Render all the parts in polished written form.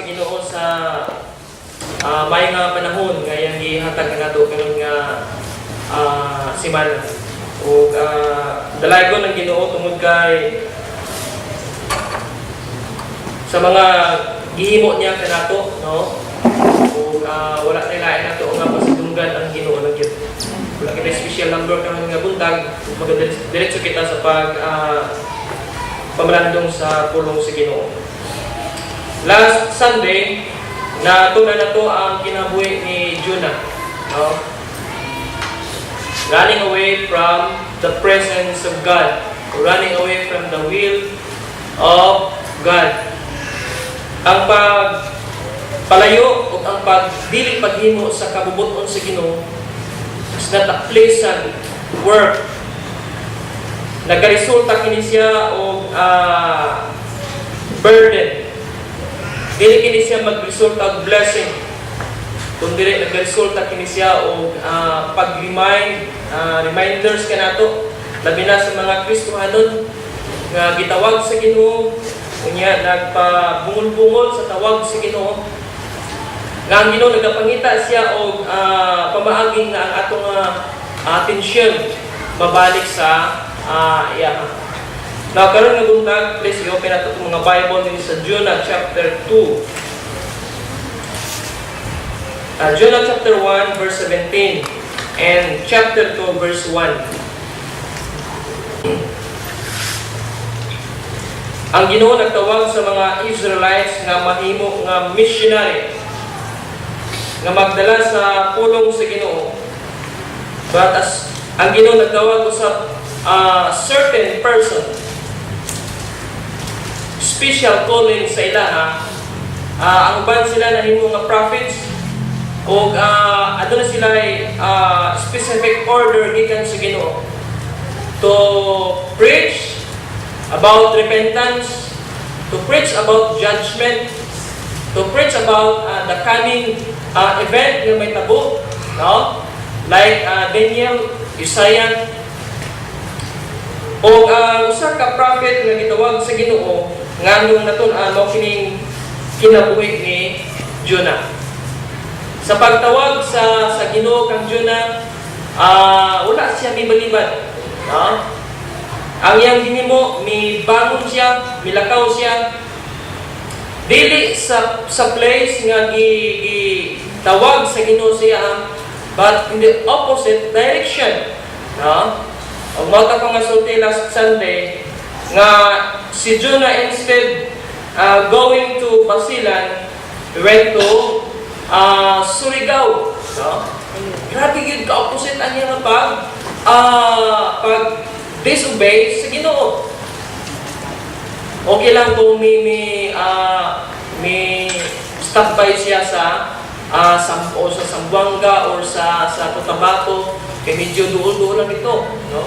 sa Ginoo sa may nga panahon nga yang gihatag nato karon nga simana. O dalaygon ng Ginoo tungod kay sa mga gihimo niya kanato, no? O wala na lain nato nga pasidunggan ang Ginoo lang gyud. Wala kay special number karon nga buntag, magdiretso kita sa pamalandong sa pulong sa Ginoo. Last Sunday, natuna na to ang kinabuhi ni Jonah. No? Running away from the presence of God. Running away from the will of God. Ang pagpalayo o ang pagdili paghimo sa kabubuton sa Ginoo is not a pleasant work. Nagkaresulta kini siya og burden. Dili kini siya magresulta og blessing. Kundi nagresulta kini siya og reminders kanato labi na sa mga Kristohanon nga gitawag sa Ginoo, unya nagpabungol-bungol sa tawag sa Ginoo. Nga ang Ginoo nagapangita siya og pamaagi nga ang atong atensyon mabalik sa iya. Now, karon nga buntag, please i-open nato itong mga Bible din sa Jonah chapter 2. Jonah chapter 1 verse 17 and chapter 2 verse 1. Ang Ginoo nagtawag sa mga Israelites nga mahimo nga missionary nga magdala sa pulong sa Ginoo. But as ang Ginoo nagtawag sa certain person, special calling sa ilaha, ang uban sila nahimo nga prophets o aduna sila specific order gikan sa Ginoo to preach about repentance, to preach about judgment, to preach about the coming event nga may tabo, no? Like Daniel, Isaiah, o usa ka prophet nga gitawag sa Ginoo nga nung naton kining kinabuhi ni Jonah. Sa pagtawag sa Ginoo kang Jonah, wala siya mibalibad, no? Ang iyang ginimo, mibangon siya, milakaw siya. Dili sa place nga tawag sa Ginoo siya, but in the opposite direction, no? Ang mata ko nga sulti last Sunday, nga si Jonah instead going to Basilan, went to Surigao. No? Grabe yun, ka-opposite ang niya pag disobey sa Ginoo. Okay lang kung may stop by siya sa Zamboanga or sa Cotabato, kaya medyo duol-duol lang ito. No?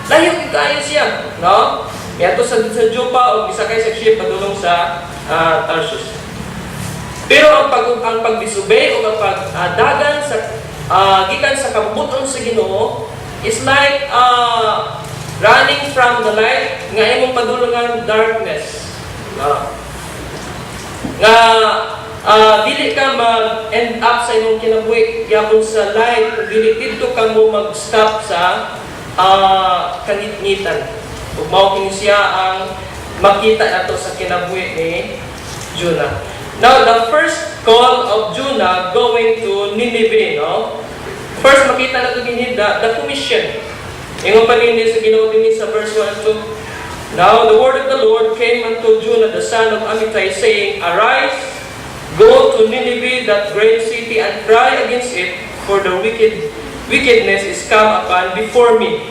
Layo kayo siya, no? Kaya ito sa Jopa o bisakay sa ship padulong sa Tarsus. Pero ang pag-disobey o ang pagdagan sa gikan sa kabubuton sa Ginoo is like running from the light nga imong padulong ang darkness. Nga dili ka mag-end up sa imong kinabuhi gyapon sa light, dili dito ka mo mag-stop sa kangitngitan. Ug mao kini siya ang makita nato sa kinabuhi ni Jonah. Now, the first call of Jonah going to Nineveh, no? First makita nato dinhi the commission. Ingon pa dinhi sa Ginoo dinhi sa verse 1 and 2. Now the word of the Lord came unto Jonah the son of Amittai, saying, Arise, go to Nineveh, that great city, and cry against it, for the wickedness is come upon before me.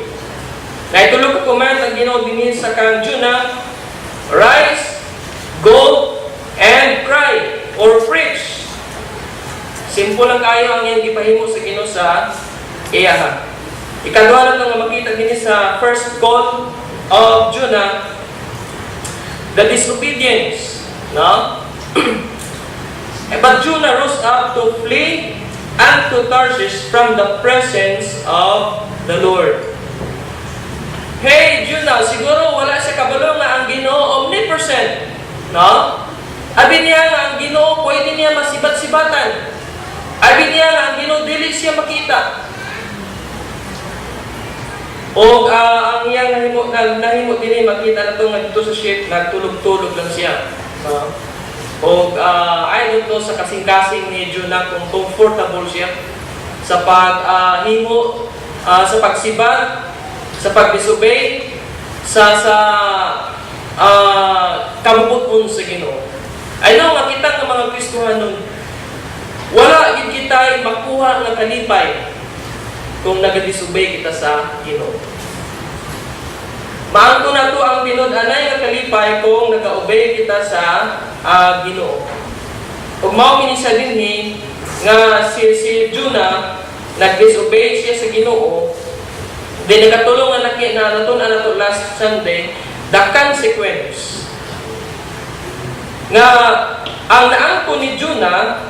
Na itulog ko command ang Ginoo dinhi sa kang Jonah, Rise, go, and cry, or preach. Simple lang kayo ang iyang gipahimo sa Ginoo sa iyaha. Ikaduha lang nga makita dinhi sa first call of Jonah, the disobedience, no? But Jonah rose up to flee unto Tarshish from the presence of the Lord. Hey, Jonah, siguro wala siya kabalo nga ang Ginoo omnipresent, no? Abi niya nga ang Ginoo kasibatan. Abi niya nga, ang Ginoo dili siya makita. O ang iyang nahimo din makita na ito nga dito sa ship, nagtulog-tulog lang siya. O ayon to sa kasing-kasing ni Jonah kung comfortable siya sa paghimo, sa pagsibad, sa pag-disobey, sa kabubuton sa Ginoo. I know nga kita ng mga Kristohanon, wala gid kita makuha nga kalipay kung nag-disobey kita sa Ginoo. Maangko na to ang tinud-anay nga kalipay kung nag-obey kita sa Ginoo. Ug mao kini siya dinhi nga si Jonah nag-disobey siya sa Ginoo. Di nakatulong nga natun-an nato last Sunday the consequence nga ang naangko ni Jonah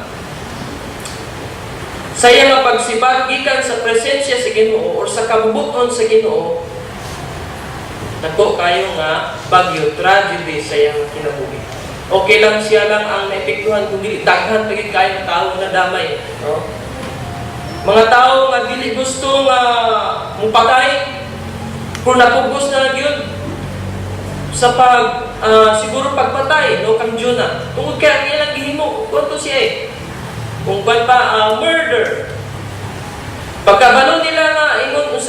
sa iyang pagsibad gikan sa presensya sa Ginoo or sa kabubuton sa Ginoo, nako kayo nga bagyo, tragedy sa iyang kinabuhi. Okay lang siya lang ang naepektuhan kung dili daghan pagid kayo ng tao na damay, no? Mga tao nga dili gusto nga mupatay kung napugos na gyud sa siguro pagpatay no kang Jonah. Tungod kay ang ilang gihimo, kunto siya kung murder. Pagkabalo nila nga ingon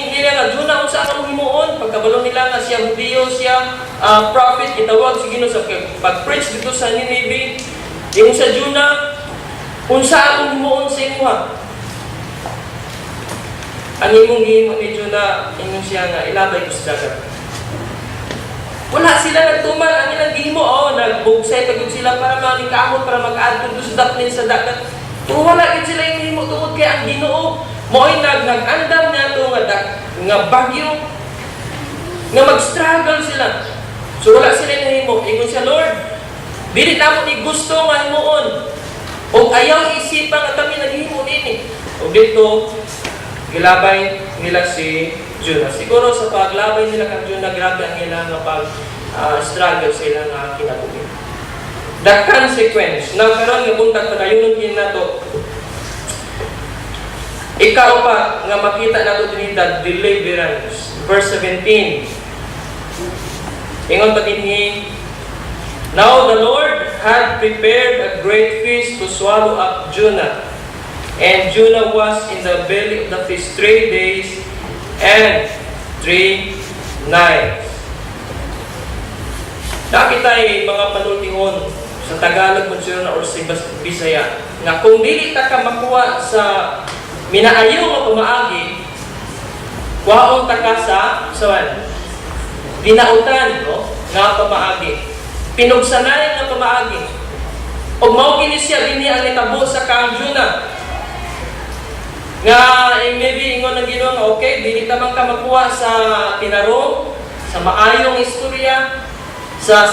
nila nga Jonah unsa ang himuon, pagkabalo nila nga siya Hudiyo, siya prophet, itawag si Ginoo sa pag-preach dito sa Nineveh. Ingon sa Jonah, unsa ang himuon sa imuha? Ang imong gihimo ni Jonah, ingon siya nga ilabay ko sa dagat. Wala sila nagtuman ang ilang gihimo, nagbugsay pagod sila para manikahon, para mag-adto sa daplin sa dagat. Pero wala gid sila yung gihimo tungod kay ang Ginoo mo'y nag-andam niya ito nga bagyo nga mag-struggle sila. So wala sila yung gihimo. Ingon siya, Lord, dili na mo ni gusto nga himuon. O ayaw isipan nga kami naghimo nini. O dito, gilabay nila si Jonah. Siguro sa paglabay nila kang Jonah, grabe ang ilang struggle sa ilang kinabuhi. The consequence. Now, karon nga buntag padayon din nato. Ikaw pa nga makita nato dinhi the deliverance. Verse 17. Ingon pa dinhi, now the Lord had prepared a great fish to swallow up Jonah. And Jonah was in the belly of the fish 3 days and 3 nights. Nakita mga panultihon sa Tagalog, Mansurna, or sa Bisaya, nga kung dili ta ka makuha sa minaayo nga pumaagi, kuhaon ta ka sa dinautan, no? Nga pamaagi. Pinugsanay nga pamaagi. O mao kini siya dinhi ang nitabo sa kang Jonah. Nga maybe ingon ang Ginoo nga okay, dili ta man ka makuha sa tinarong, sa maayong istorya, sa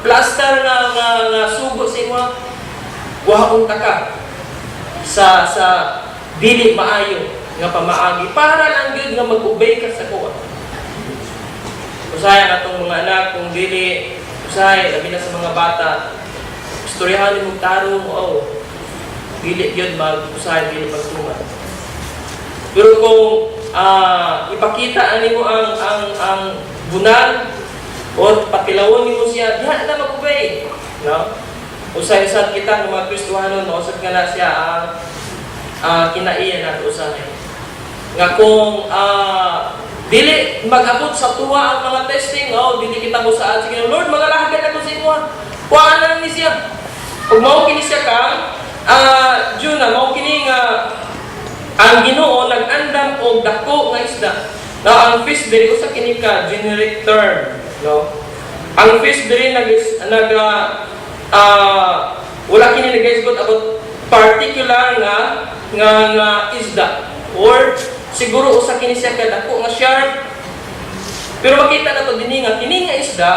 plaster nga sugo sa imo, kuhaon ta ka sa dili maayo nga pamaagi para lang gyud nga mag-obey ka sa kuha. Usahay natong mga anak kung dili usahay labi na sa mga bata, istoryahan nimo tarong dili gyud mag-usahay dili magtuman. Pero kung ipakita nimo ang bunal o patilawon nimo siya, diha na mag-obey, no? Usay-usad kita ng mga Kristohanon, usad nga na siya kinaiyan nato usahay. Nga kung dili mag-abot sa tuwa ang mga testing, dili kita mo sa sige, Lord, magalahagad ako sa imo. Kuhaan na ni siya. Pag mao kini siya kang Jonah, mao kini nga ang Ginoo nag-andam og dako nga isda. Now, ang fish diri usa kini ka generic term, no? Ang fish diri wala kini nag-isgot about particular nga isda or siguro usa kini siya ka dako nga shark. Pero makita nato dinhi nga kini nga isda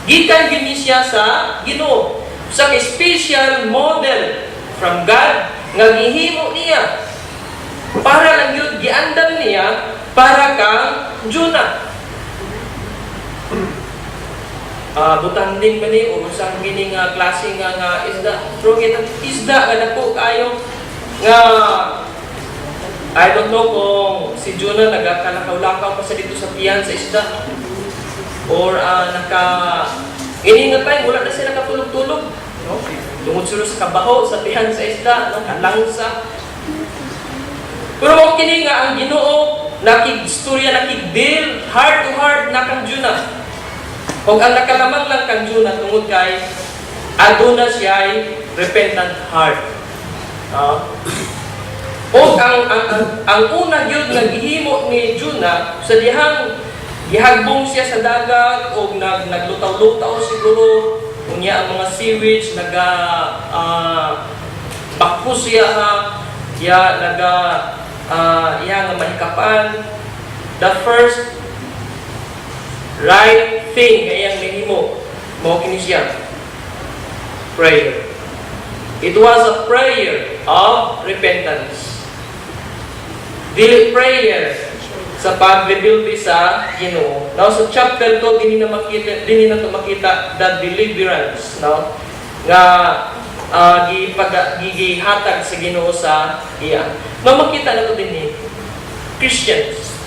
gikan gini siya sa Ginoo, sa special model from God nga gihimo niya para lang yun giandam niya para kang Jonah. butang din man ni o usang gini nga klase nga isda. Pero kita isda nga dako kayo nga I don't know kung si Jonah nagkalakaw-lakaw pa sa dito sa tiyan sa isda or ini nga time wala na sila katulog-tulog, no? Tungod sila sa kabaho sa tiyan sa isda, no? Kalangsa. Pero mo kini nga ang Ginoo nakig-istorya nakig-deal heart to heart na kang Jonah. Kung ang nakalamang lang kang Jonah tungod kay aduna siya ay repentant heart. O ang una gyud nga gihimo ni Jonah sa dihang gihagbong siya sa dagat o naglutaw-lutaw siguro unya ang mga seaweeds bakpo siya iya nga mahikapan. The first right thing nga iyang nahimo mao kini siya prayer. It was a prayer of repentance. Dili prayer sa pag-rebuild sa Ginoo. Now sa chapter 2 dinhi na makita the deliverance, no? Nga gihatag sa Ginoo sa iya. No makita nato dinhi Christians.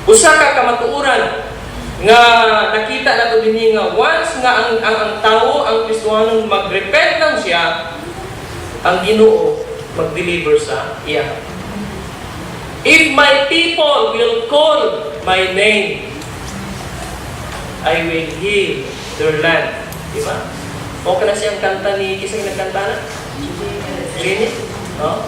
Usa ka kamatuoran nga nakita nato dinhi nga once nga ang tawo ang Kristiyanon magrepent lang siya, ang Ginoo mag-deliver sa iya. If my people will call my name, I will heal their land. Diba? O ka na siyang kanta ni kisang nagkanta na? Jenny? No?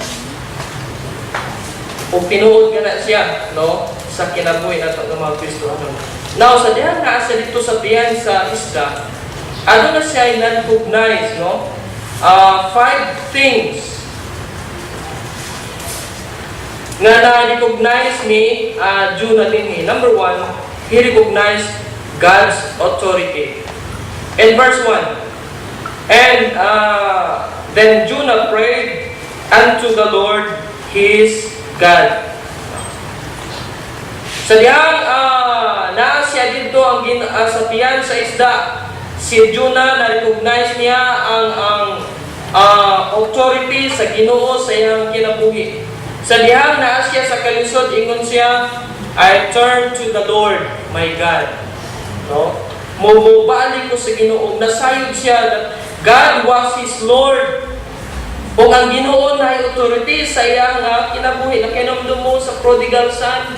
O tinuod ka na siya, no? Sa kinabuhi na ito ng mga Kristohanon. Now, sa diyan na asa dito sa tiyan sa isda, ano na siya ay non-recognize, no? 5 things na na-recognize ni Jonah din. Number 1, he recognized God's authority. In verse 1, and then Jonah prayed unto the Lord his God. Sa diyang naa siya dito ang sa tiyan sa isda, si Jonah na-recognize niya ang authority sa Ginoo sa iyang kinabuhi. Sa dihang naa siya sa kalisod, ingon siya, I turn to the Lord, my God. No? Mubalik ko sa Ginoo. Nasayod siya that God was his Lord. O ang Ginoo na authority sa iyang kinabuhi. Nakinomdom mo sa prodigal son.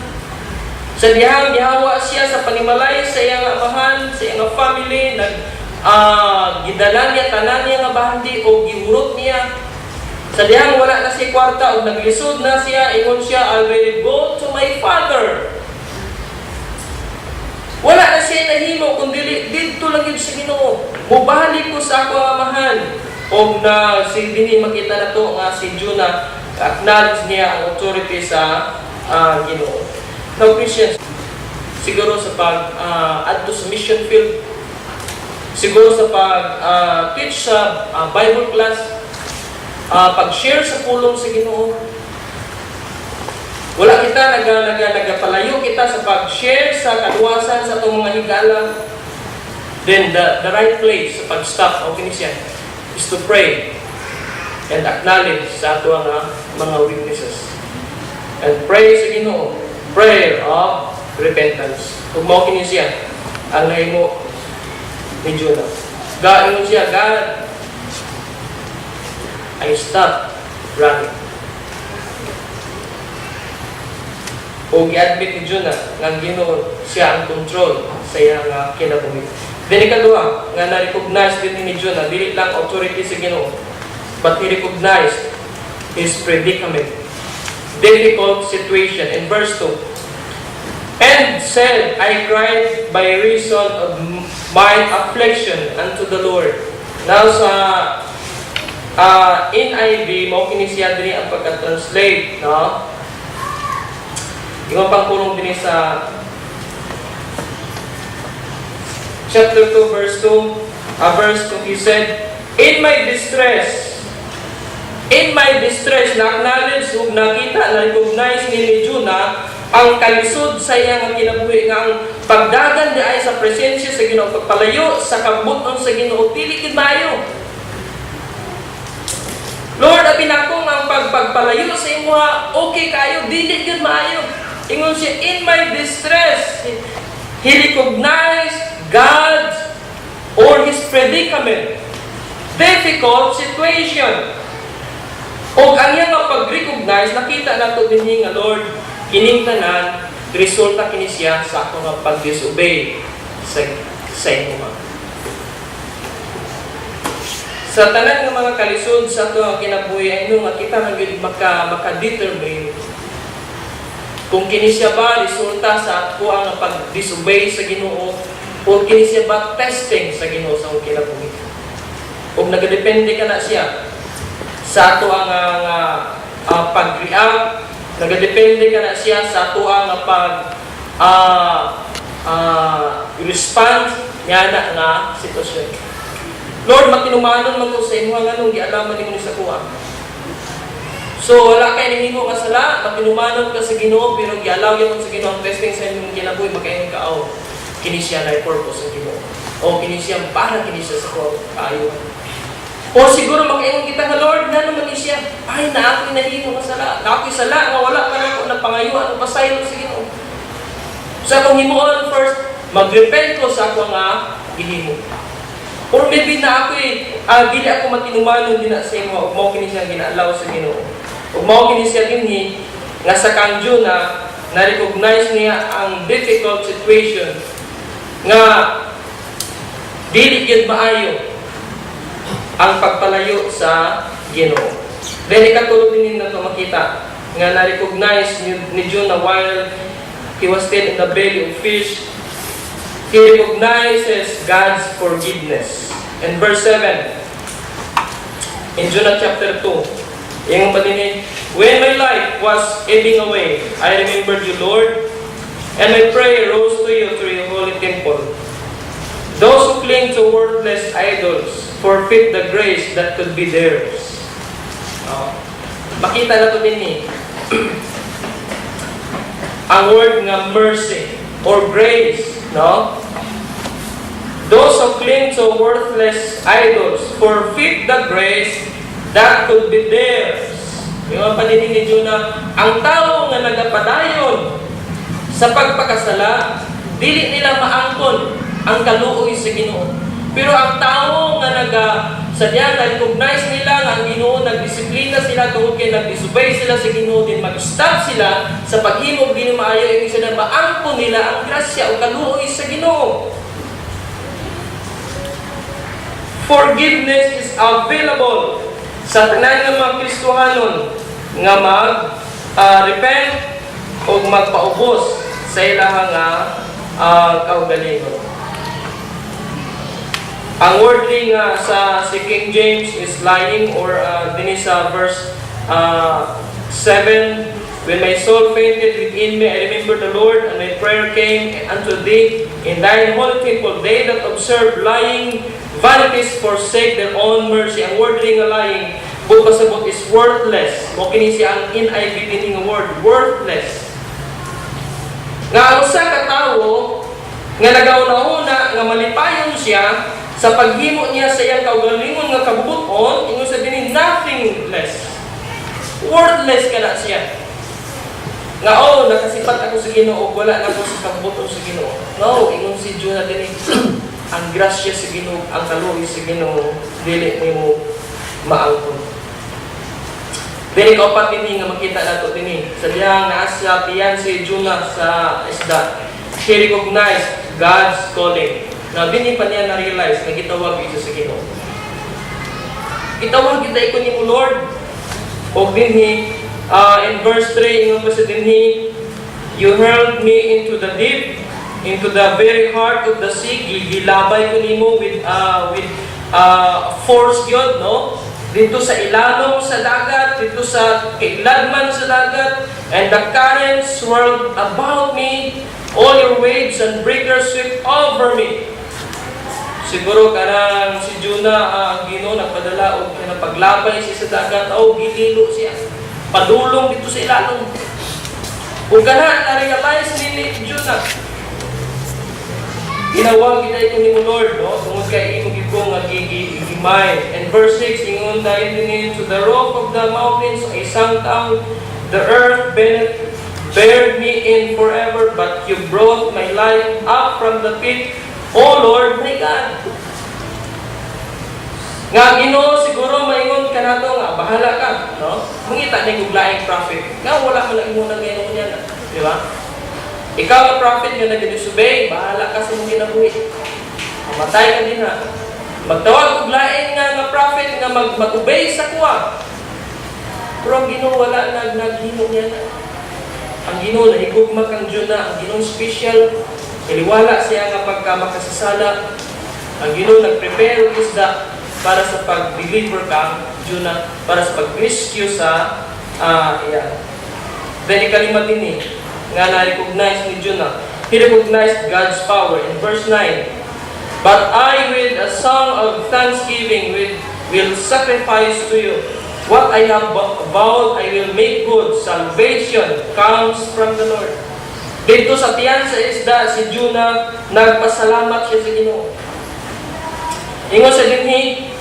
Sa dihang gihawa siya sa panimalay sa iyang amahan, sa iyang family, gidala niya tanan niya nga bahandi o giurot niya. Sa diyang wala na si kwarta o naglisod na siya, ingon siya, I will go to my father. Wala na siya nahimo, kundi dito lang yun sa Ginoo. Mubalik ko sa ako amahan. O na si Dini makita na to nga si Jonah, acknowledge niya ang authority sa Ginoo. Now Christians, siguro sa pag-add sa mission field, siguro sa pag-teach sa Bible class, pag-share sa pulong sa Ginoo. Wala kita nagapalayo kita sa pag-share sa kaluwasan sa itong mga higala. Then the right place sa pag-stop o kinisyan is to pray and acknowledge sa ato mga weaknesses. And pray sa Ginoo. Prayer of repentance. Kung mo kinisyan ang nahimo ni Jonah. God, siya, God, I stop running. O i-admit ni Jonah nga Ginoo siya ang control sa iyang kinabuhi. Then ikaduha, nga na-recognize din ni Jonah, dili lang authority sa Ginoo, but he recognized his predicament, difficult situation. In verse 2, and said, I cried by reason of my affliction unto the Lord. Now sa NIV, mo kinisya din ang pagka-translate, no? Yung pangkulong din sa chapter 2, verse 2, he said, in my distress, na-acknowledge, nakita, na-recognize ni Jonah ang kalisod sa iyang kinabuhi, nga ang pagdagan di ay sa presensya sa Ginoo, pagpalayo sa kabuton sa Ginoo, dili gid maayo. Lord, abi nako ang pagpalayo sa imo okay kayo, dili gid maayo. Ingon siya, in my distress, he recognized God's or his predicament, difficult situation. O ang iyang pag-recognize, nakita nato din nga, Lord, kining tanan, resulta kini siya sa ako nga pag-disobey sa imo. Sa tanan ng mga kalisod sa ito ang kinabuhi, ay nga kita maka-determine kung kini siya ba resulta sa ako ang pag-disobey sa Ginoo o kini siya ba testing sa Ginoo sa akong kinabuhi. Kung nagadepende ka na siya sa ato ang pag-react, nagadepende ka na siya sa ato ang respond niya na sitwasyon. Lord, makinumanon man ko sa imo nga nung gialaman nimo ni sa kuha. So wala kay nimo nga sala, makinumanon ka sa Ginoo pero gialaw gyud sa Ginoo ang testing sa imong kinabuhi makaingon ka kini siya na purpose sa Ginoo. O kini siya para kini siya sa kaayo. O siguro makaingon kita nga Lord, nga naman ni siya, ay na ako'y nahimo nga sala. Na ako'y sala nga wala man ako napangayuan o pasaylo sa Ginoo. Sa akong himuon first, magrepent ko sa ako nga gihimo. Or maybe na ako'y dili ako makinumanon din sa imo ug mao kini siya ginaalaw sa Ginoo. Ug mao kini siya dinhi nga sa kanjo na recognize niya ang difficult situation nga dili gyud maayo ang pagpalayo sa Ginoo. Then ikatulog din nato makita nga na-recognize ni Jonah while he was still in the belly of fish. He recognizes God's forgiveness. In verse 7, in Jonah chapter 2, yung padinig, when my life was ebbing away, I remembered you, Lord, and my prayer rose to you through your holy temple. Those who cling to worthless idols forfeit the grace that could be theirs. Makita na ito din ang word nga mercy or grace, no? Those who cling to worthless idols forfeit the grace that could be theirs. Yung paninig ni Jonah, ang tao nga nagapadayon sa pagpakasala, dili nila maangkon ang kaluoy sa Ginoo. Pero ang tao nga sadya na-recognize nila nga ang Ginoo, nagdisiplina sila tungod kay nagdisobey sila sa Ginoo, din mag-stop sila sa paghimo Ginoo maayo, ibig sabihin maangkon nila ang grasya o kaluoy sa Ginoo. Forgiveness is available sa tanan ng mga Kristohanon nga mag-repent o magpaubos sa ilang kaugalingon. Ang wording sa si King James is lying or din sa verse 7, when my soul fainted within me, I remembered the Lord, and my prayer came unto thee in thine holy temple. They that observe lying vanities forsake their own mercy. Ang wording nga lying, bukasabot is worthless. O kini siya ang NIV din nga word, worthless. Nga ang usa ka tawo nga nagauna-una nga malipayon siya sa paghimo niya sa iyang kaugalingon nga kabubuton, ingon sa dinhi nothingless. Worthless ka na siya. Nga nakasipat ako sa Ginoo, wala na ako sa kabubuton sa Ginoo. No, ingon si Jonah dinhi ang grasya sa Ginoo, ang kaluoy sa Ginoo, dili nimo maangkon. Dili ka upat dinhi nga makita nato dinhi. Sa diyang naasa tiyan si Jonah sa isda. He recognized God's calling. Now, dinhi pa niya na-realize na gitawag ito sa Ginoo. Gitawag kita ko ni mo, Lord. O dinhi, in verse 3, ingon pa sa dinhi, you hurled me into the deep, into the very heart of the sea. Gilabay ko nimo with force gyud, no? Dito sa ilalong sa dagat, dito sa kailadman sa dagat, and the currents swirled about me, all your waves and breakers swept over me. Siguro karang si Jonah ang Ginoo nagpadala og paglabay siya sa dagat, gililo siya. Padulong dito sa ilalong. Kung kana na-realize ni Jonah Ginawa kita ito ni Lord, no? Tungod kay imong gibong nga gigimay. And verse 6, ingon tayo din to the rock of the mountains, ay isang taon, the earth bared me in forever, but you brought my life up from the pit, O Lord my God. Nga Ginoo siguro maingon ka nato nga bahala ka, no? Mangita ni guglaing prophet. Nga wala man lang imong ngayon niya, di ba? Ikaw ang prophet nga nag-disobey, bahala ka sa mong ginabuhi. Mamatay ka din ha. Magtawag og lain nga prophet nga mag-obey sa kuwa. Pero ang Ginoo wala naghimo niya na. Ang Ginoo nahigugma kang Jonah, ang Ginoo special, iliwala siya nga pagka makasasala. Ang Ginoo nag-prepare og isda para sa pag-deliver kang Jonah, para sa pag-rescue sa Then ikalima din nga na-recognize ni Jonah. He recognized God's power in verse 9. But I with a song of thanksgiving will sacrifice to you. What I have vowed I will make good. Salvation comes from the Lord. Dito sa tiyan sa isda, si Jonah, nagpasalamat siya sa Ginoo. Ingon sa dinhi,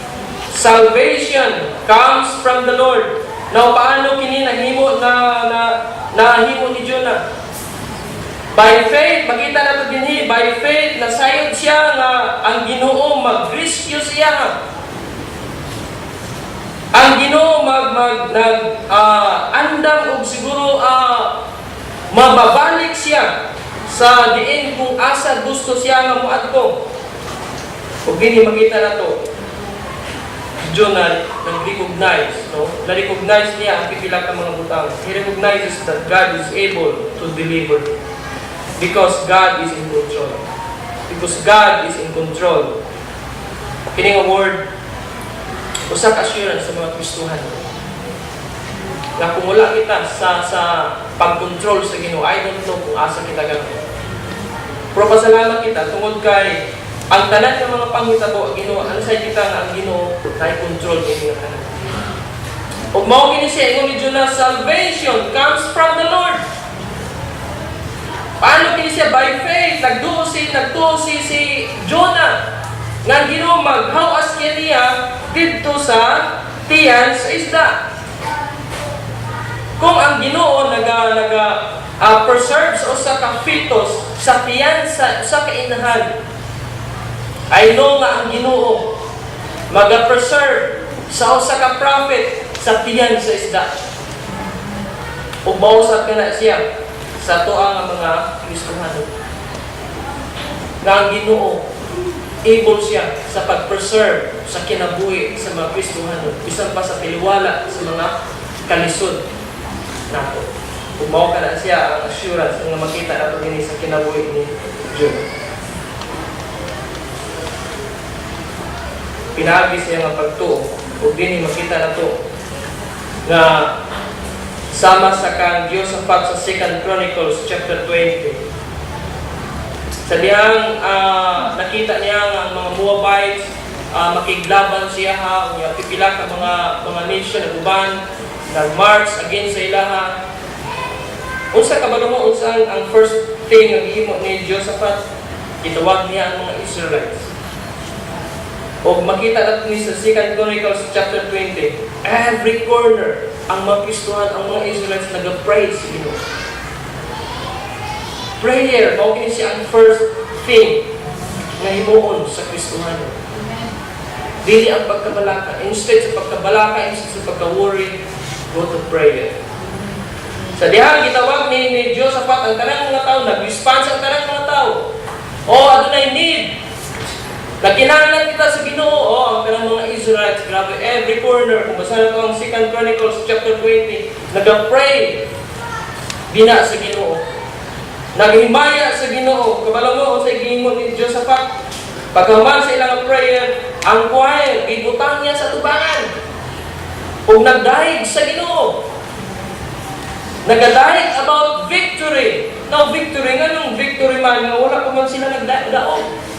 salvation comes from the Lord. Now, paano kini nahimo nahimo ni Jonah? By faith, makita nato dinhi, by faith nasayod siya nga ang Ginoo mag-rescue siya. Ang Ginoo andam og siguro mababalik siya sa diin kung asa gusto siya nga moadto. Ug dinhi makita nato Jonah nag-recognize, no? Na-recognize niya ang pipila ka mga butang. He recognizes that God is able to deliver because God is in control. Because God is in control. Kining word, usak assurance sa mga Kristuhan. Na kung wala kita sa pag-control sa Ginoo, I don't know kung asa kita gano'n. Pero pasalamat kita tungod kay ang tanan ng mga panghitabo, Ginoo, ano sa kita nga ang Ginoo na-control kini nga tanan. Ug mao kini siya ingon ni Jonah, salvation comes from the Lord. Paano kini siya? By faith, nagtuo si Jonah nga Ginoo maghawas niya didto sa tiyan sa isda. Kung ang Ginoo preserve sa usa ka fetus sa tiyan sa kainahan, I know nga ang Ginoo mag-preserve sa usa ka prophet sa tiyan sa isda. Ug mausap ka na siya sa tuang mga Kristohano. Nga ang Ginoo able siya sa pag-preserve sa kinabuhi sa mga Kristohano, bisan pa sa tiliwala sa mga kalisod nato. Ug mao ka na siya ang assurance nga makita nato dinhi sa kinabuhi ni Jonah. Pinagi siya nga pagtuo ug dinhi makita nato nga sama sa kang Jehoshaphat sa 2 Chronicles chapter 20. Sa dihang nakita niya nga ang mga Moabites makiglaban siya ha, unya pipila ka mga nation nag-uban nag-march against sa ilaha. Unsa ka ba mo unsa ang first thing nga gihimo ni Jehoshaphat? Gitawag niya ang mga Israelites. O makita natin sa 2 Chronicles chapter 20, every corner, ang mga Kristohan, ang mga Israelites nag-pray sa Ginoo. Prayer, mao kini siya ang first thing na himuon sa Kristohan. Dili ang pagkabalaka. Instead sa pagkabalaka, instead sa pagka-worry, go to prayer. Sa dihang gitawag ni Jehoshaphat ang tanang mga tao, nag-response ang tanang mga tao. Adunay need. Nakinahanglan kita sa Ginoo, ang kanang mga Israelites, grabe, every corner, kung basa na ito ang 2 Chronicles chapter 20, nag-pray, bina sa Ginoo. Naghimaya sa Ginoo, kabalo mo sa gihimo ni Jehoshaphat. Pagkaman sa ilang prayer, ang choir, ibutang niya sa tubangan. Kung nagdahig sa Ginoo, nagadahig about victory. Now, victory, nga nung victory man, nga wala pa man sila nagdaog.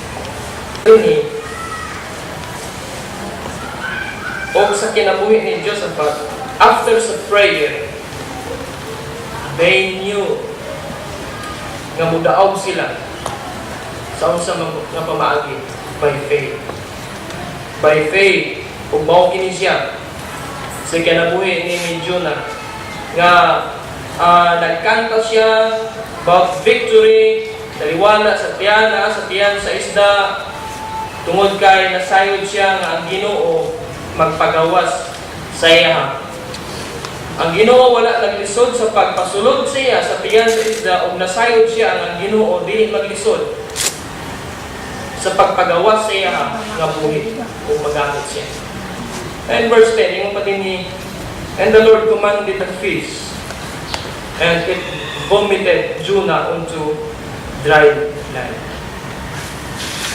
O sa kinabuhi ni Jehoshaphat, after sa prayer, they knew nga mudaog sila Sa unsa nga pamaagi? By faith. By faith, ug mao kini siya sa kinabuhi ni Jonah nga nagkanta siya about victory, naliwala sa tiyan sa isda, tungod kay nasayod siya nga ang Ginoo magpagawas sa iya. Ang Ginoo wala naglisod sa pagpasulod siya sa tiyan sa isda, ug nasayod siya ang Ginoo dili maglisod sa pagpagawas sa iya nga buhi ug magamit siya. And verse 10, yung pati ni, and the Lord commanded the fish, and it vomited Jonah unto dry land.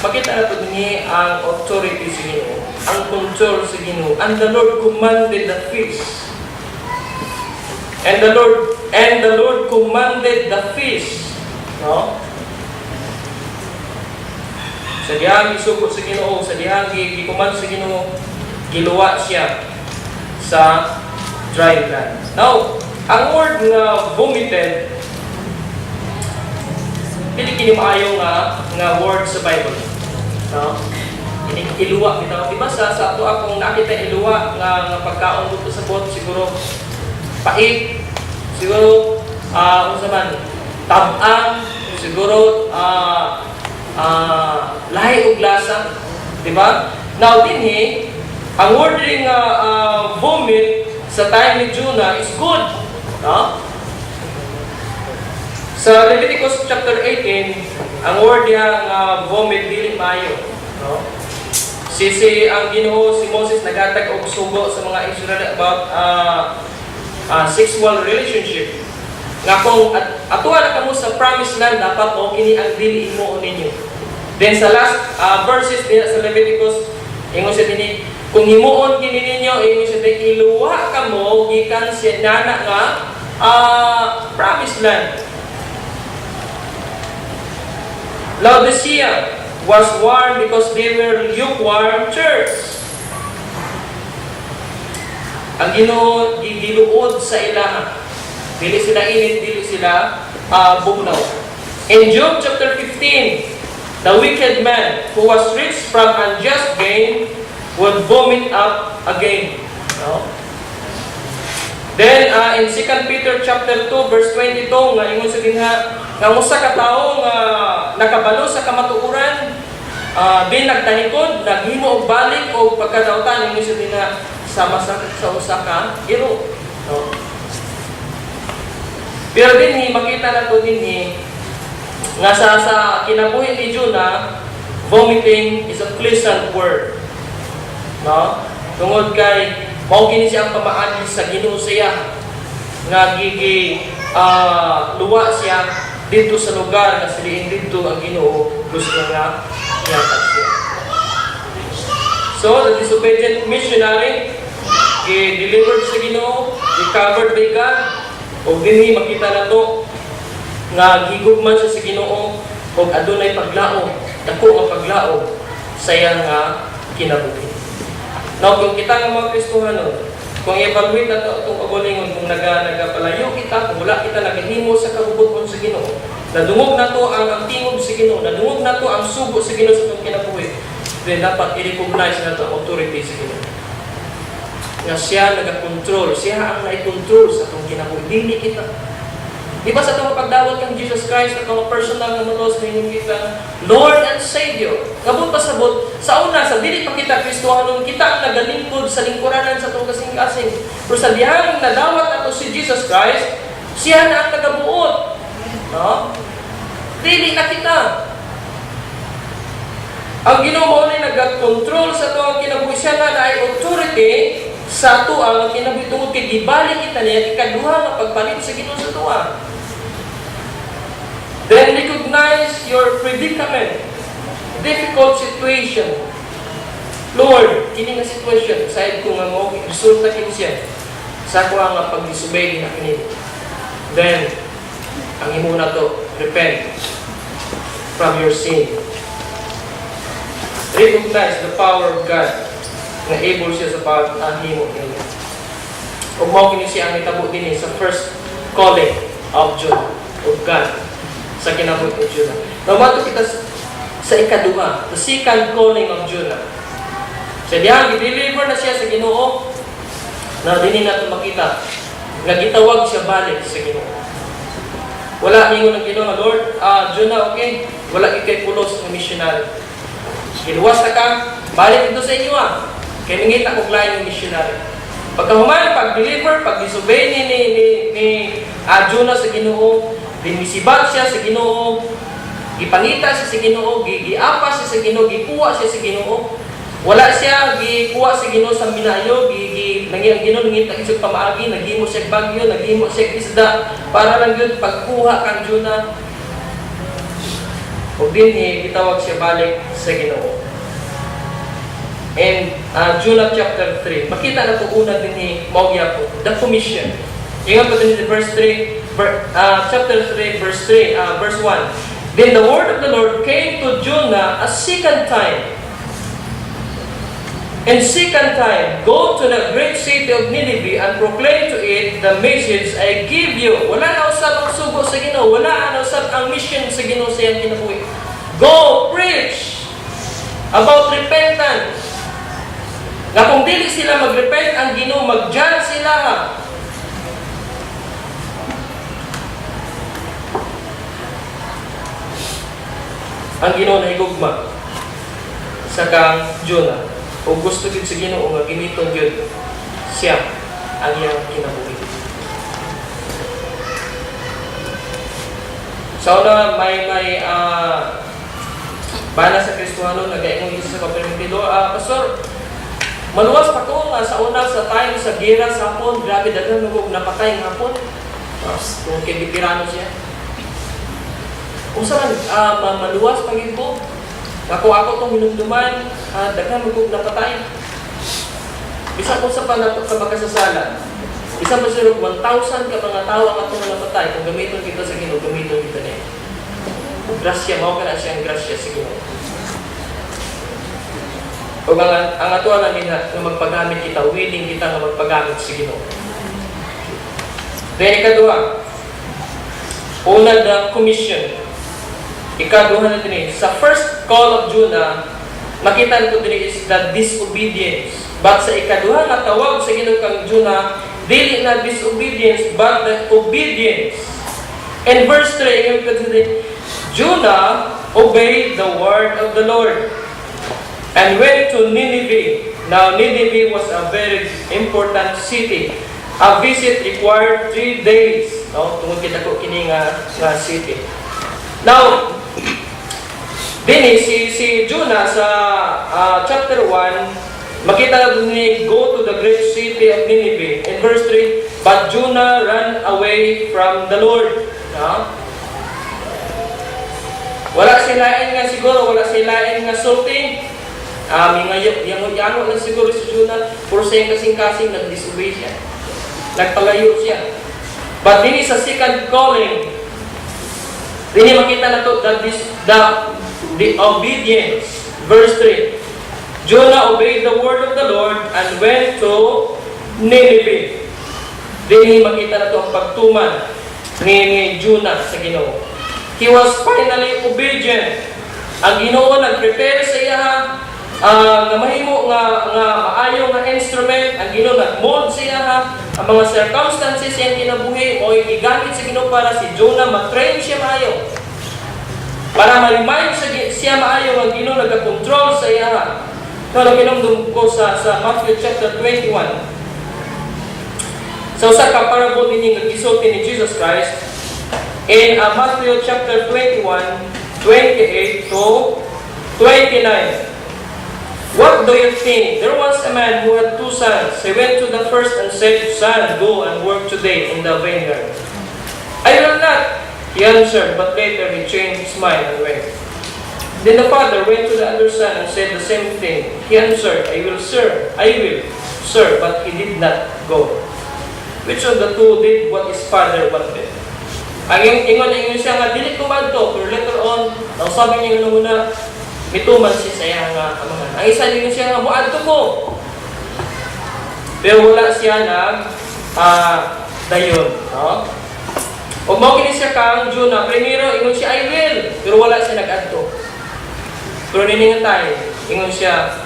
Makita nato ni ang authority sa Ginoo, ang control sa Ginoo. And the Lord commanded the fish. And the Lord commanded the fish. No? Sa dihang isuko sa Ginoo, sa dihang gikuman sa Ginoo, giluwa siya sa dry land. Now, ang word na vomited, pili kini maayo nga word sa Bible. No? Ini iluwa bitaw. Diba sa ato akong nakita iluwa nga pagkaon dito sa bot, siguro pait, siguro unsa man tab-ang, siguro lahi ug lasa, di ba? Now dinhi ang wording vomit sa time ni Jonah is good, no? Sa Leviticus chapter 18, ang word niya vomit dili maayo, no? Si ang Ginoo, si Moses nagatag og sugo sa mga Israel about sexual relationship. Nga kung atuwa na kamo sa promised land, dapat o kini ang dili imo ninyo. Then sa last verses din sa Leviticus, ingon siya dinhi, kung himuon kini ninyo, ingon siya dinhi, iluwa kamo gikan sa nana nga promised land. Laodicea was warm because they were lukewarm church. Ang Ginoo giluod sa ilaha. Dili sila init, dili sila bugnaw. In Job chapter 15, the wicked man who was rich from unjust gain would vomit up again. No? Then in 2 Peter chapter 2 verse 22, nga ingon sa dinha nga usa ka tawo nga nakabalo sa kamatuoran, din nagtanikod, naghimo og balik og pagkadautan, ingon sa dinha sama sa usa ka iro. No? Pero dinhi makita nato dinhi nga sa kinabuhi ni Jonah, vomiting is a pleasant word. No? Tungod kay mao kini siya ang pamaagi sa Ginoo siya nga luwa siya dito sa lugar nga siliin dito ang Ginoo gusto nga ihatag siya. So the disobedient missionary delivered sa Ginoo, recovered by God. O dinhi makita nato nga gigugman siya sa Ginoo ug adunay paglaom, dako nga paglaom sa iyang kinabuhi. Now kung kita nga mga Kristohanon, kung i-evaluate nato itong kabulingon, kung nagapalayo kita, kung wala kita nagahimo sa kabubuton sa Ginoo, nadungog nato ang tingog sa Ginoo, nadungog nato ang sugo sa Ginoo sa itong kinabuhi, then dapat i-recognize nato ang authority sa Ginoo. Nga siya nag-control, siya ang na-control sa itong kinabuhi, dili kita. Di ba sa itong pagdawat kang Jesus Christ, itong personal na malos na inyong kita, Lord and Savior. Ngabot pasabot, sa una, sa dili pa kita Kristohanon, kita ang nagalingkod sa lingkuranan sa itong kasing-kasing. Pero sa dihang nadawat nato si Jesus Christ, siya na ang nagabuot. No? Dili na kita. Ang Ginoo ni nag-control sa itong kinabuhi, siya na ay authority sa ato ang kinabuhi tungod kay gibalik kita niya ikaduha nga pagpalit sa Ginoo sa tuwa. Then recognize your predicament, difficult situation. Lord, kini nga situation, side ko nga mo, resulta kini siya sa ako nga pag-disobey na kini. Then, ang imo na to, repent from your sin. Recognize the power of God na able siya sa pag-ahimo niya. Kung mo kini siya ang itabo din sa first calling of Jonah, of God, sa kinabuhi ni Jonah. Now, mato kita sa ikaduha, the second calling of Jonah. Sa dihang i-deliver na siya sa Ginoo, na dinin natin makita nga gitawag siya balik sa Ginoo. Wala ninyo ng Ginoo nga, Lord, Jonah, okay, wala ikay pulos ng missionary. Giluwas na ka, balik ito sa inyo kaya nangita kong lain ng missionary. Pagkahuman, pag-deliver, pag-disobey ni Jonah sa Ginoo, dinisibat siya sa Ginoo, ipangita siya sa Ginoo, giapa siya sa Ginoo, gikuha siya sa Ginoo. Wala siya gikuha sa Ginoo sa minayo, nangyang Ginoo nangita isog pamaagi, naghimo siya bagyo, naghimo siya isda para lang yun pagkuha kang Jonah. O din gitawag siya balik sa Ginoo. And Jonah chapter 3, makita na ito una din ni Maugya po, the commission. Ingat po din verse 3, chapter 3, verse 1. Then the word of the Lord came to Jonah a second time. And second time, go to the great city of Nineveh and proclaim to it the message I give you. Wala na usab ang sugo sa Ginoo, wala na usab ang mission sa Ginoo sa iyang kinabuhi. Go preach about repentance. Nga kung dili sila mag-repent, ang Ginoo mag-judge sila. Ang Ginoo na higugma sa kang Jonah. O gusto din sa Ginoo nga giniton yun siya ang iyang kinabuhi. So na may bana sa Kristohano nagaingon dito sa kapirmentido, Pastor, maluwas pa ko sa una sa time sa gira sa hapon, grabe daghan nagog napatay ng hapon. Kung kibipirano siya. Kung saan maluwas pagin ko, ako itong minumduman, daghan magkog napatay. Bisa kung sa panatok ka makasasala, bisa masirog 1,000 ka mga tao ang atong napatay, kung gamiton kita sa Ginoo, gamiton kita niya. Grasya, mao ka na siyang grasya sa Ginoo. O ang ato namin na magpagamit kita, willing kita na magpagamit sa Ginoo. Then ikaduha, una the commission. Ikaduha na din sa first call of Jonah, makita nito din is the disobedience. But sa ikaduha na tawag sa Ginoo kang Jonah, dili na disobedience, but the obedience. And verse 3, Jonah obeyed the word of the Lord and went to Nineveh. Now Nineveh was a very important city. A visit required 3 days. No, tungod kita ko kini nga city. Now, din si Jonah sa chapter 1, makita ni go to the great city of Nineveh. In verse 3, but Jonah ran away from the Lord. No? Wala silain nga siguro, wala silain nga sulti. Yango lang siguro si Jonah, puro siya kasing-kasing, nag-disobey siya. Nagpalayo siya. But din sa second calling, din makita na to the obedience. Verse 3. Jonah obeyed the word of the Lord and went to Nineveh. Din makita na to ang pagtuman ni Jonah sa Ginoo. He was finally obedient. Ang Ginoo nag-prepare sa iya nga mahimo nga maayo nga instrument. Ang Ginoo nag-mold sa iya ang mga circumstances sa kinabuhi o gigamit sa Ginoo para si Jonah ma-train siya maayo. Para ma-remind siya maayo ang Ginoo nagka-control sa iya. Kaya pinamdum ko sa Matthew chapter 21. So sa parable din yung nag-isulti ni Jesus Christ in Matthew chapter 21, 28 to 29. What do you think? There was a man who had 2 sons. He went to the first and said, Son, go and work today in the vineyard. I will not, he answered, but later he changed his mind and went. Then the father went to the other son and said the same thing. He answered, I will, sir, but he did not go. Which of the two did what his father wanted? Ang ingon siya nga, dili kumadto, pero later on, sabi niya muna, mituman siya sa iyang amahan. Ang isa din siya nga, muadto ko. Pero wala siya dayon. No? O mo kini siya kang Jonah, primero, ingon siya, I will. Pero wala siya nag-adto. Pero niningatay, ingon siya,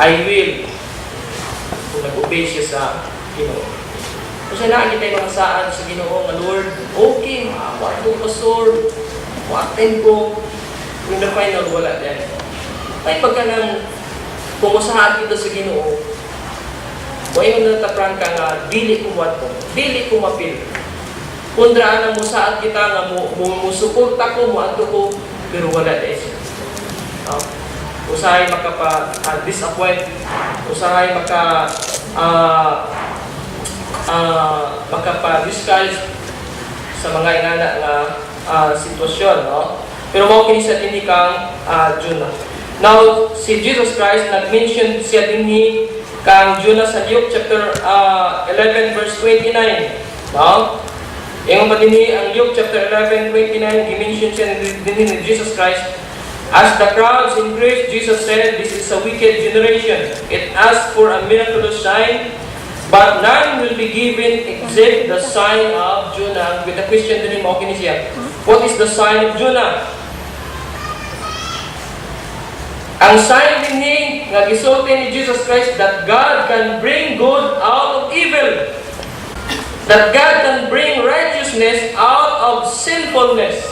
I will. Kung nag-obey siya sa Ginoo. Kasi nakakita yung mga saan sa Ginoo nga Lord, okay, maawa ko pastor, ma-attend ko. In the final, wala din. Ay pagka nang pumusahan dito sa Ginoo, o yung natapran ka nga, dili ko wato, dili ko mapil. Kundraan ang musaat kita nga musuporta ko, muato ko, pero wala din siya. Usahay makapa-disappoint, usahay makapa-disguise sa mga inana nga sitwasyon, no? Pero mao kini sa tinikang Jonah. Now, si Jesus Christ nag-mention siya dinhi kang Jonah sa Luke chapter 11 verse 29, no? Yung dinhi ang Luke chapter 11 29, i-mention siya dinhi ni Jesus Christ. As the crowds increased, Jesus said, "This is a wicked generation. It asks for a miraculous sign, but none will be given except the sign of Jonah." With the question din mo kini siya, what is the sign of Jonah? Ang sign din ni nga gisulti ni Jesus Christ that God can bring good out of evil. That God can bring righteousness out of sinfulness.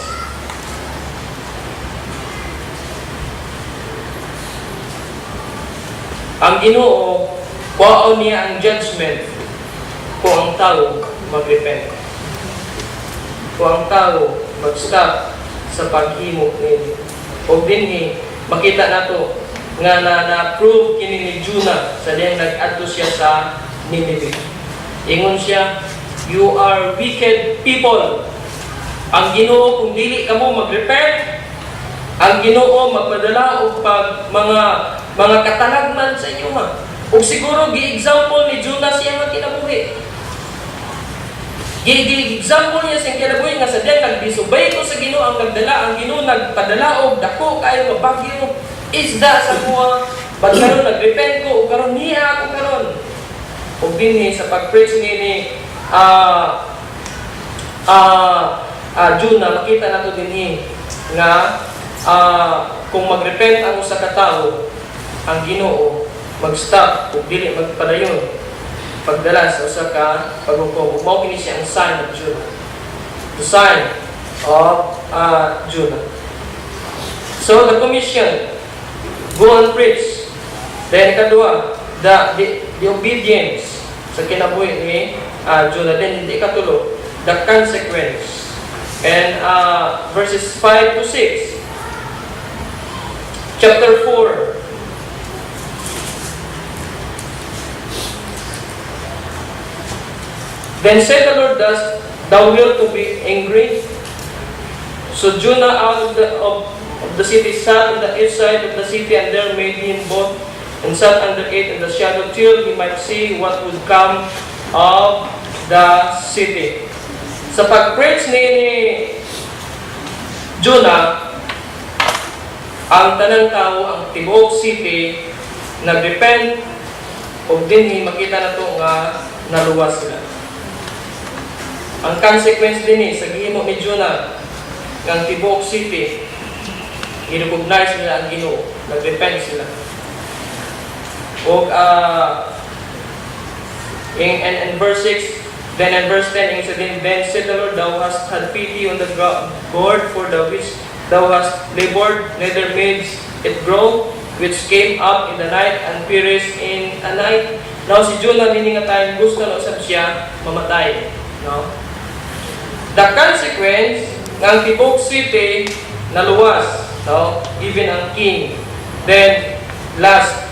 Ang Ginoo, kuwaon niya ang judgment kung ang tao mag-repent. Kung ang tao mag-stop sa paghimo niya. O dinhi, makita nato nga na-prove kini ni Jonah sa diyang nag-adto siya sa Nineveh. Ingon siya, "You are wicked people." Ang Ginoo, kung dili ka mo mag-repent, ang Ginoo magpadala og mga katalagman sa inyo ha. Ug siguro gi-example ni Jonah siya nga kinabuhi. Gi-example niya sa kinabuhi nga sa diyan nagdisubay ko sa Ginoo ang nagdala, ang Ginoo nagpadala og dako kayo nga bagyo isda sa kuha. But karon nagrepent ko ug karon niya ako karon. Ug dinhi sa pag-preach ni Jonah, makita nato dinhi nga kung magrepent ang usa ka tawo, ang Ginoo mag-stop ug dili magpadayon pagdala sa usa ka paghukom. Ug mao kini siya ang sign of Jonah. The sign of Jonah. So the commission, go and preach. Then kadua, the obedience sa kinabuhi ni Jonah. Then hindi katulo, the consequence. And verses 5 to 6. Chapter 4. Then said the Lord, "Dost thou wilt to be angry?" So Jonah out of the city sat on the east side of the city, and there made him both, and sat under it in the shadow till he might see what would come of the city. Sa pag-preach ni Jonah, ang tanang tao, ang tibuok city, nag-repent, o dinhi makita na ito nga naluwas sila. Ang consequence din sa gihimo ni Jonah, ang tibuok city, i-recognize nila ang Ginoo, nag-repent sila. O in verse 6, then in verse 10, "Then said the Lord, Thou hast had pity on the gourd for the which thou hast labored, neither madest it grow, which came up in the night and perished in a night." Now si Jonah nini nga time gusto na usab siya mamatay, no? The consequence ng tibuok city naluwas, no? Even ang king. Then last,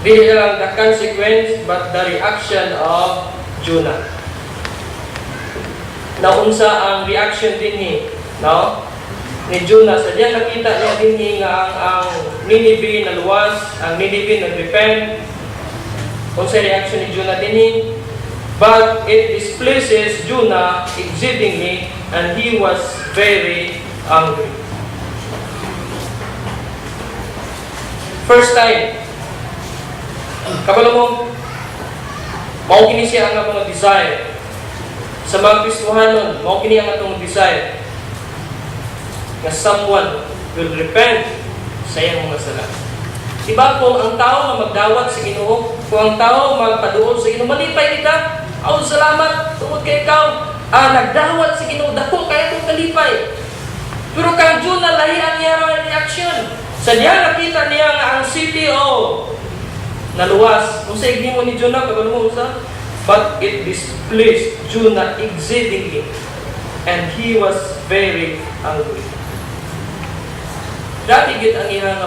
dili lang the consequence but the reaction of Jonah. Naunsa ang reaction dinhi, no? Ni Jonah sa diyan nakita niya dinhi nga ang Nineveh naluwas, ang Nineveh nagrepent. Unsa reaction ni Jonah dinhi? But it displeases Jonah exceedingly, and he was very angry. First time, kabalo mo, mao kini siya ang mga desire. Sa mga Kristohanon, mao kini ang atong desire. Nga someone will repent sa iyang mga sala. Diba kung ang tao nga magdawat sa Ginoo, kung ang tao magpaduol sa Ginoo, malipay kita. Oh, salamat tungod kay ikaw. Nagdawat sa Ginoo, dako kaya kung kalipay. Pero kang June na lahi ang iyang reaksyon. Sa diya nakita niya nga ang city naluwas. Kung sa igni mo ni Jonah, kabalo mo sa, but it displeased Jonah exceedingly, and he was very angry. Dati gid ang iyang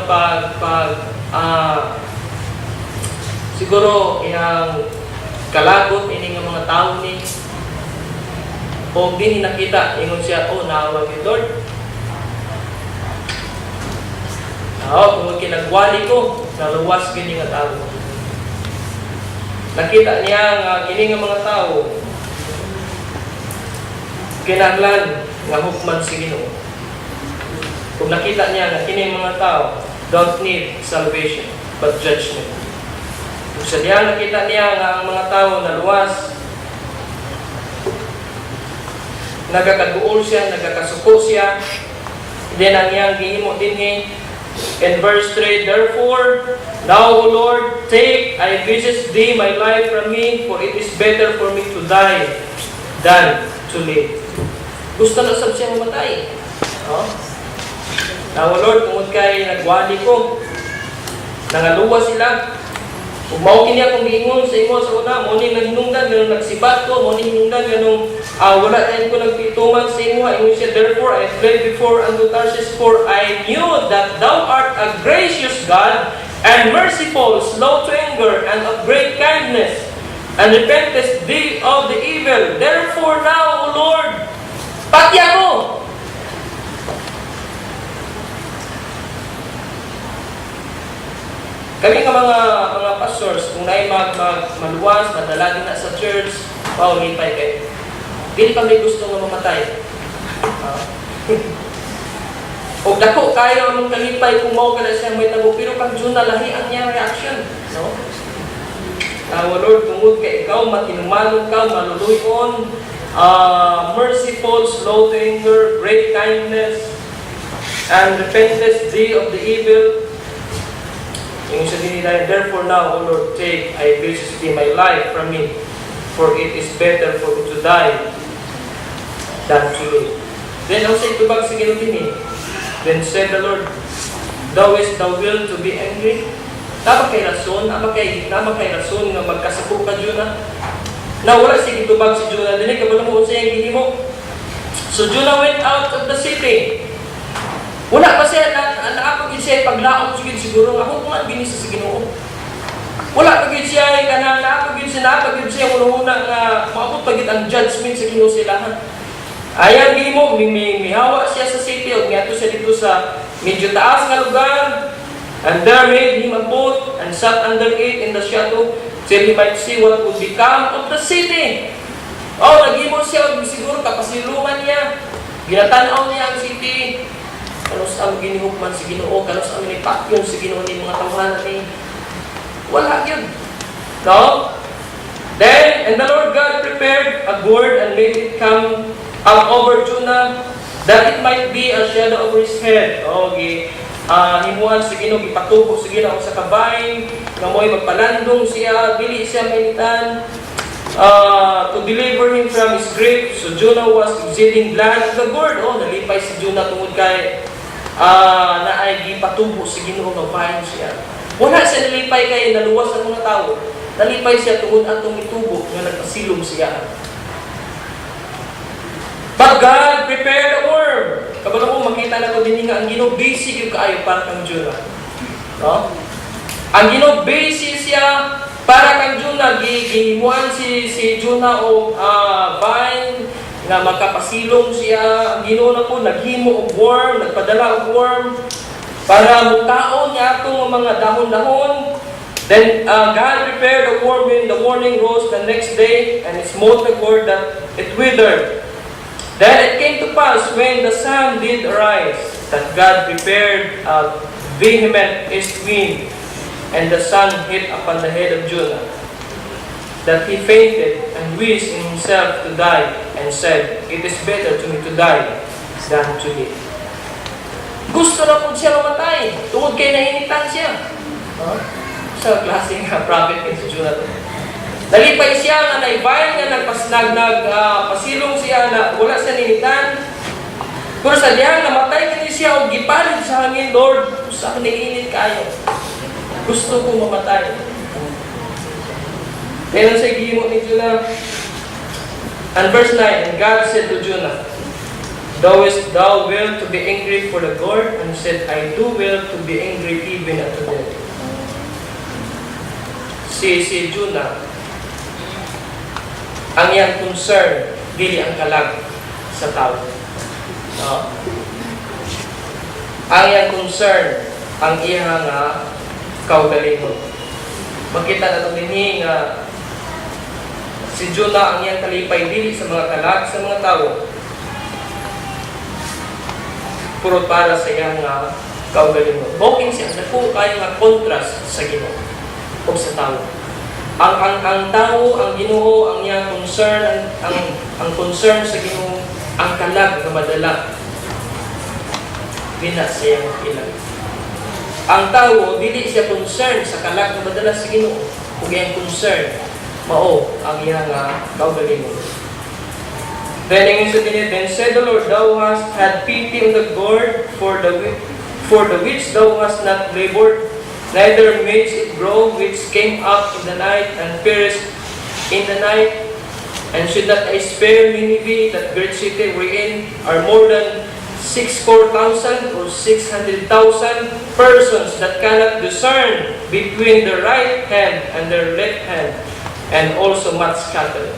siguro iyang kalagot ini nga mga tao ni o din nakita ingon siya, naawa gid Lord. Kung kinagwali ko, naluwas gini nga tao. Nakita niya nga kini nga mga tao kinahanglan nga hukman si Ginoo. Kung nakita niya nga kini mga tao don't need salvation but judgment. Kung sa diya nakita niya nga ang mga tao naluwas, nagakaguol siya, nagakasuko siya, then ang iyang gihimo dinhi in verse 3, therefore, now, O Lord, take, I beseech thee, my life from me, for it is better for me to die than to live. Gusto na sab siya mamatay. Now, O Lord, tungod kay nagwali ko, nangaluwa sila, kung mao kini akong giingon sa imo sa una, mo ni naghinungdan, ganun nagsibat ko, mo ni hinungdan, ganun wala tayo ko nagpituman sa imo, ingon siya, therefore I fled before unto Tarshish, for I knew that thou art a gracious God, and merciful, slow to anger, and of great kindness, and repentest thee of the evil. Therefore now, O Lord, pati ako! Kami nga mga pastors, kung na'y maluwas, madalagin na sa church, lipay kayo. Dili kami gusto nga mamatay. O dako kayo ang kalipay kung mao ka na siya may tago, pero pag June na lahi ang niyang reaction. No? Lord, tungod kay ikaw, matinumalog ka, maluluyon, merciful, slow to anger, great kindness, and repentest thee of the evil. Yung sa dinila, therefore now, O Lord, take, I beseech thee, my life from me, for it is better for me to die than to live. Then also itubag sa ginutini. Then said the Lord, thou is thou will to be angry? Tama kay rason, ama kay rason nga magkasako ka Jonah. Na wala sige tubag si Jonah, dili kabalo mo sa iyang gihimo. So Jonah went out of the city. Wala pa siya, naapagin siya paglaong siguro, ako kung bini sa Ginoo. Wala pagin siya, naapagin siya, unang-unang maabot pagit ang judgment sa Ginoo sila. Ayan, gini mo, may hawa siya sa city, o ngato siya dito sa medyo taas na lugar, and there made him a boat, and sat under it in the shadow, till he might see what would become of the city. Naghimo siya, siguro kapasilungan niya, ginatanaw niya ang city. Kanos ang ginihukman si Ginoo, kanos ang nipakyon si Ginoo ni mga tawhan natin. Wala yun. No? Then, and the Lord God prepared a gourd and made it come up over Jonah, that it might be a shadow over his head. Himuan si Ginoo, ipatubo si Ginoo sa kabay, nga mo'y magpalandong siya, dili siya mainitan, to deliver him from his grief. So Jonah was exceeding glad of the gourd. Nalipay si Jonah tungod kay na ay gipatubo si Ginoo nga bahin siya. Wala siya nalipay kay naluwas ang mga tao. Nalipay siya tungod atong itubo nga nagpasilong siya. But God prepared a worm. Kabalo mo makita na ko din nga ang Ginoo busy gyud kaayo para kang Jonah. No? Ang Ginoo busy siya para kang Jonah, gihimuan si Jonah o vine nga makapasilong siya. Ang Ginoo na po naghimo og worm, nagpadala og worm para mutaon niya atong mga dahon-dahon. Then God prepared a worm when the morning rose the next day, and it smote the gourd that it withered. Then it came to pass when the sun did arise, that God prepared a vehement east wind, and the sun hit upon the head of Jonah, that he fainted and wished in himself to die, and said, it is better to me to die than to live. Gusto na po siya mamatay. Tungod kay nainitan siya. Sa klase nga prophet ni si Jonah. Nalipay siya nga naibay nga pasilong siya na wala sa ninitan. Pero sa diyan, namatay kini siya o gipalit sa hangin, Lord, sa akin nainit kayo. Gusto ko mamatay. Kaya sa gihimo ni Jonah. And verse 9, and God said to Jonah, thou will to be angry for the Lord? And he said, I do will to be angry even unto death. Si Jonah, ang iyang concern, dili ang kalag sa tao. No? Ang iyang concern, ang iyang kaugalingon. Makita na ito din nga si Jonah ang iyang kalipay dili sa mga kalag sa mga tao. Puro para sa iyang kaugalingon. Booking siya sa kung kayo nga contrast sa Ginoo o sa tao. Ang tao, ang Ginoo, ang iyang concern, ang concern sa Ginoo, ang kalag na madala. Bina sa iyang ilang. Ang tao, dili siya concern sa kalag na madala sa Ginoo. Kung iyang concern, mao ang iyang kaugalingon. Then said the Lord, thou hast had pity on the gourd for the which thou hast not labored, neither makes it grow, which came up in the night and perished in the night. And should not I spare Nineveh, that great city wherein are more than 64,000 or 600,000 persons that cannot discern between the right hand and their left hand, and also much cattle.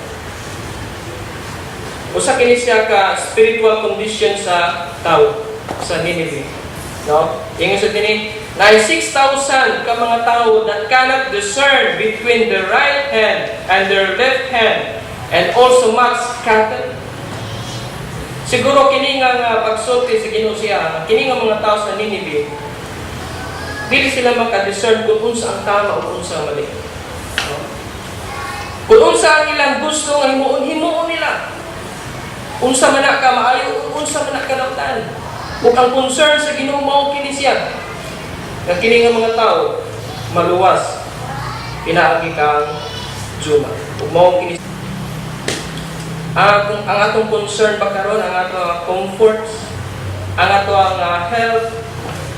Usa kini siya ka spiritual condition sa tao sa Nineveh. No? Ingon sa tini, na 6,000 ka mga tao that cannot discern between the right hand and their left hand, and also much cattle. Siguro kini nga pagsulti sa Ginoo siya, kini nga mga tao sa Nineveh, dili sila maka-discern kung unsa ang tama o unsa ang mali. No? Kung unsa ang ilang gusto nga himuon nila. Unsa man ka maayo, unsa man ka nautan. Ug ang concern sa Ginoo mao kini siya. Nga kini nga mga tao maluwas pinaagi kang Jonah. Ug mao kini ang atong concern ba karon, ang atong comfort, ang atong health,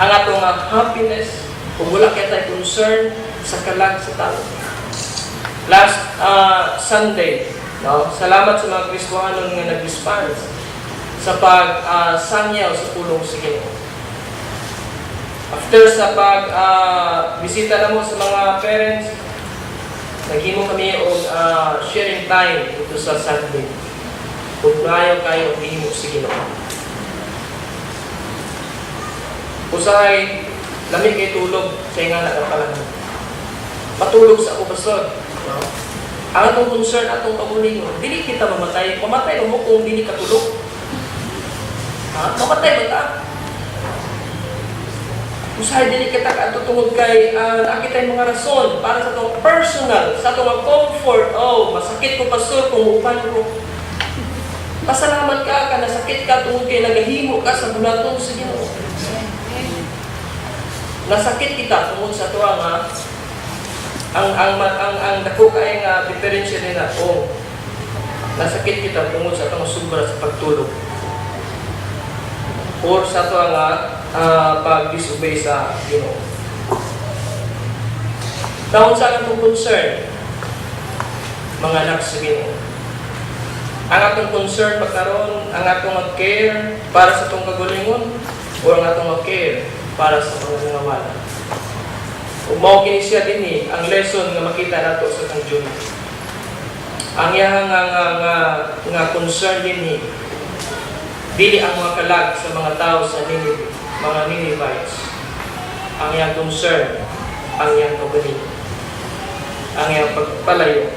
ang atong happiness, ug wala kay tay concern sa kalag sa tao. Last Sunday, no? Salamat sa mga Kristohanon nga nag-response sa pag-sangyaw sa pulong sa Ginoo. After sa bisita na mo sa mga parents, naghimo kami og sharing time dito sa Sunday. Kung ayaw kayo himo sa Ginoo. Usahay, lamig kay tulog sa nga nagkapalangan. Matulog sa ako pasod. No? Ang atong concern, atong kagulingon, dili kita mamatay. Mamatay mo kung dili ka tulog. Ha? Mamatay ba ta? Usahay, dili kita katutungod kay nakita yung mga rason para sa itong personal, sa itong comfort. Oh, masakit ko pastor kung upan ko. Pasalamat ka, nasakit ka tungod kay nagahimo ka sa bulatong sa Ginoo. Nasakit kita tungod sa tuwa nga ang dako kay nga diferensya nila o nasakit kita tungod sa itong sobra sa pagtulog or sa ito nga pag-disobey sa Ginoo. Taon sa atong concern, mga anak sa Ginoo. Ang atong concern pagkaroon, ang atong care para sa itong kagulingon o ang atong care para sa mga nangawalan. Kung mao kini siya dinhi ang lesson nga makita nato sa kang Jonah. Ang iyang nga concern dinhi dili ang mga kalag sa mga tao sa Nineveh, mga Ninevites. Ang iyang concern, ang iyang kabaling, ang iyang pagpalayo